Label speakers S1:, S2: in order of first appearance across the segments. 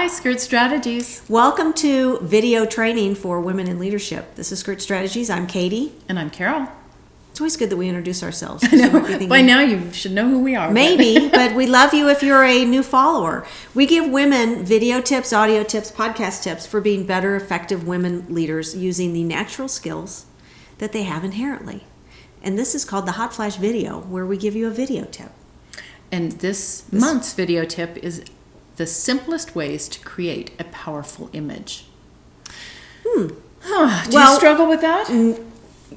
S1: Hi, Skirt Strategies.
S2: Welcome to video training for women in leadership. This is Skirt Strategies. I'm Katie.
S1: And I'm Carol.
S2: It's always good that we introduce ourselves.
S1: I know. By now you should know who we are.
S2: Maybe, but we love you if you're a new follower. We give women video tips, audio tips, podcast tips for being better, effective women leaders using the natural skills that they have inherently. And this is called the Hot Flash Video, where we give you a video tip.
S1: And this month's video tip is the simplest ways to create a powerful image. Do you struggle with that?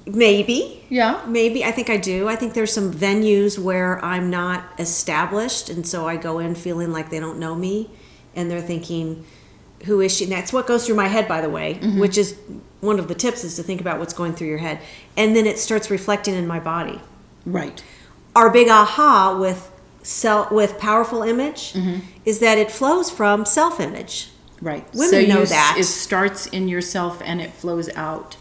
S2: Maybe.
S1: Yeah.
S2: Maybe. I think I do. I think there's some venues where I'm not established, and so I go in feeling like they don't know me, and they're thinking, who is she? And that's what goes through my head, by the way, which is one of the tips, is to think about what's going through your head. And then it starts reflecting in my body.
S1: Right.
S2: Our big aha with powerful image is that it flows from self-image.
S1: Right.
S2: Women know that.
S1: It starts in yourself and it flows out.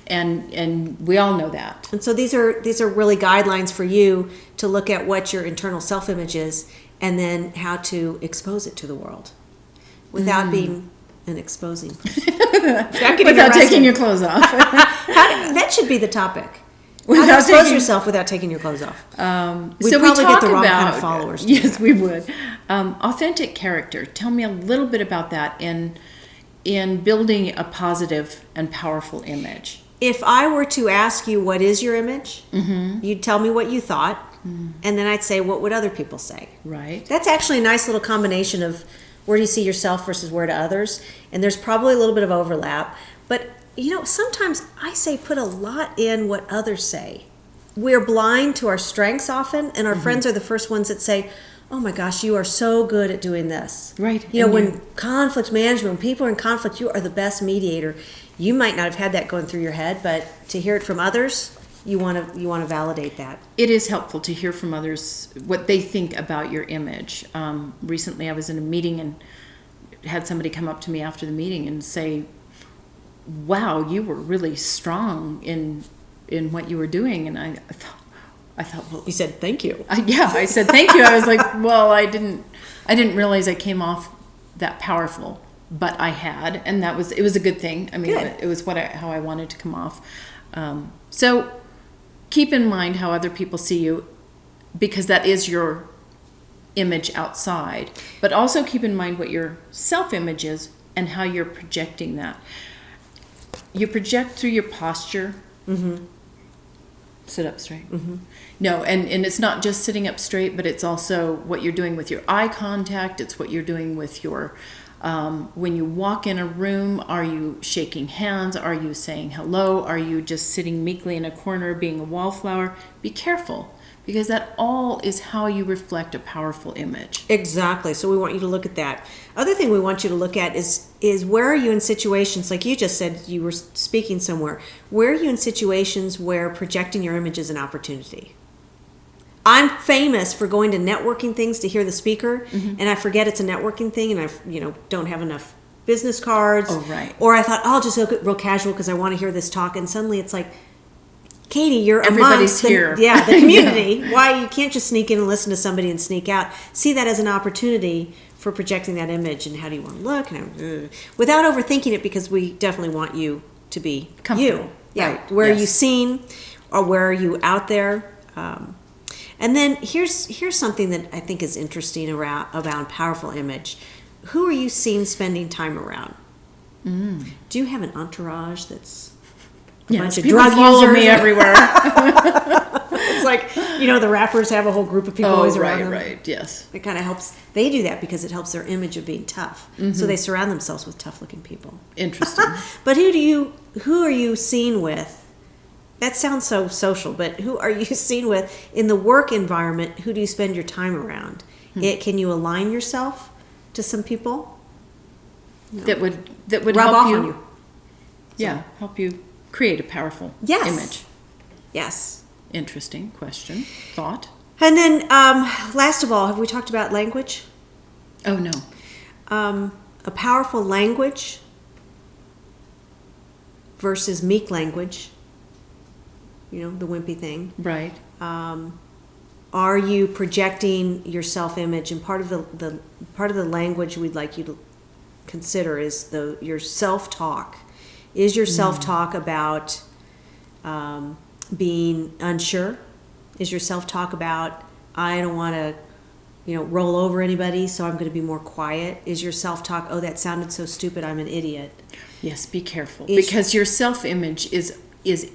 S1: And we all know that.
S2: And so these are really guidelines for you to look at what your internal self-image is and then how to expose it to the world without being an exposing person.
S1: Without taking your clothes off.
S2: That should be the topic. How to expose yourself without taking your clothes off. We'd probably get the wrong kind of followers.
S1: Yes, we would. Authentic character. Tell me a little bit about that in building a positive and powerful image.
S2: If I were to ask you what is your image, you'd tell me what you thought, and then I'd say, what would other people say?
S1: Right.
S2: That's actually a nice little combination of where do you see yourself versus where to others, and there's probably a little bit of overlap, but sometimes I say put a lot in what others say. We're blind to our strengths often, and our friends are the first ones that say, oh my gosh, you are so good at doing this.
S1: Right.
S2: When conflict management, when people are in conflict, you are the best mediator. You might not have had that going through your head, but to hear it from others, you want to validate that.
S1: It is helpful to hear from others what they think about your image. Recently I was in a meeting and had somebody come up to me after the meeting and say, wow, you were really strong in what you were doing. And I thought, well,
S2: you said thank you.
S1: I said thank you. I was like, well, I didn't realize I came off that powerful, but I had, and it was a good thing. I mean, it was how I wanted to come off. So keep in mind how other people see you, because that is your image outside. But also keep in mind what your self-image is and how you're projecting that. You project through your posture. Sit up straight. No, and it's not just sitting up straight, but it's also what you're doing with your eye contact. It's what you're doing with your, when you walk in a room, are you shaking hands? Are you saying hello? Are you just sitting meekly in a corner being a wallflower? Be careful, because that all is how you reflect a powerful image.
S2: Exactly. So we want you to look at that. Other thing we want you to look at is where are you in situations, like you just said you were speaking somewhere, where are you in situations where projecting your image is an opportunity? I'm famous for going to networking things to hear the speaker, and I forget it's a networking thing, and I don't have enough business cards.
S1: Oh, right.
S2: Or I thought, I'll just look real casual because I want to hear this talk, and suddenly it's like, Katie, you're
S1: everybody's
S2: amongst
S1: here.
S2: The community. Why you can't just sneak in and listen to somebody and sneak out? See that as an opportunity for projecting that image, and how do you want to look, and without overthinking it, because we definitely want you to be you. Yeah.
S1: Right.
S2: Where are you seen, or where are you out there? And then here's something that I think is interesting about powerful image. Who are you seen spending time around? Do you have an entourage that's a bunch of drug
S1: follow
S2: users?
S1: Me everywhere.
S2: It's like, the rappers have a whole group of people always around them.
S1: Right, yes.
S2: It kind of helps. They do that because it helps their image of being tough. So they surround themselves with tough-looking people.
S1: Interesting.
S2: But who are you seen with? That sounds so social, but who are you seen with in the work environment? Who do you spend your time around? Can you align yourself to some people?
S1: That would
S2: Rub
S1: help
S2: off
S1: you.
S2: on you.
S1: Yeah, help you create a powerful image.
S2: Yes.
S1: Interesting question. Thought.
S2: And then, last of all, have we talked about language?
S1: Oh, no.
S2: A powerful language versus meek language. The wimpy thing.
S1: Right.
S2: Are you projecting your self-image? And part of the language we'd like you to consider is your self-talk. Is your self-talk about being unsure? Is your self-talk about, I don't want to, roll over anybody, so I'm going to be more quiet? Is your self-talk, oh, that sounded so stupid, I'm an idiot?
S1: Yes, be careful. Because your self-image is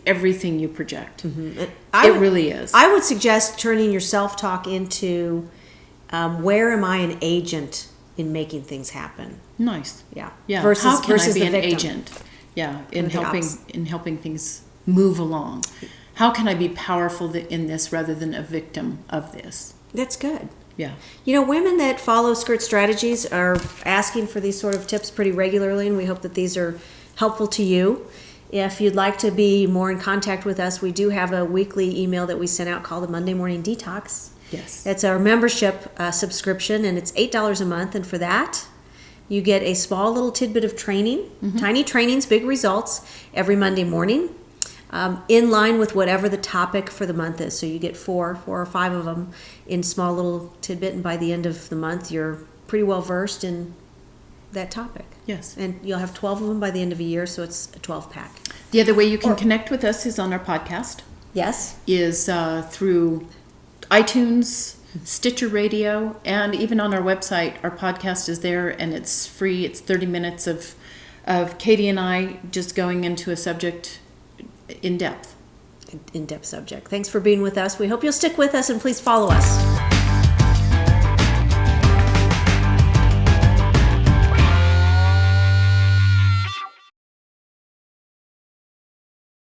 S1: everything you project.
S2: Mm-hmm.
S1: It really is.
S2: I would suggest turning your self-talk into, where am I an agent in making things happen?
S1: Nice.
S2: Yeah.
S1: Yeah.
S2: Versus,
S1: how can I be
S2: the
S1: an
S2: victim.
S1: agent? Yeah. In helping things move along. How can I be powerful in this rather than a victim of this?
S2: That's good.
S1: Yeah.
S2: Women that follow Skirt Strategies are asking for these sort of tips pretty regularly, and we hope that these are helpful to you. If you'd like to be more in contact with us, we do have a weekly email that we send out called the Monday Morning Detox.
S1: Yes.
S2: It's our membership subscription, and it's $8 a month, and for that, you get a small little tidbit of training, tiny trainings, big results, every Monday morning. In line with whatever the topic for the month is. So you get four or five of them in small little tidbit, and by the end of the month, you're pretty well versed in that topic.
S1: Yes.
S2: And you'll have 12 of them by the end of a year, so it's a 12-pack.
S1: The other way you can connect with us is on our podcast.
S2: Yes.
S1: Is through iTunes, Stitcher Radio, and even on our website. Our podcast is there, and it's free. It's 30 minutes of Katie and I just going into a subject in-depth
S2: subject. Thanks for being with us. We hope you'll stick with us, and please follow us.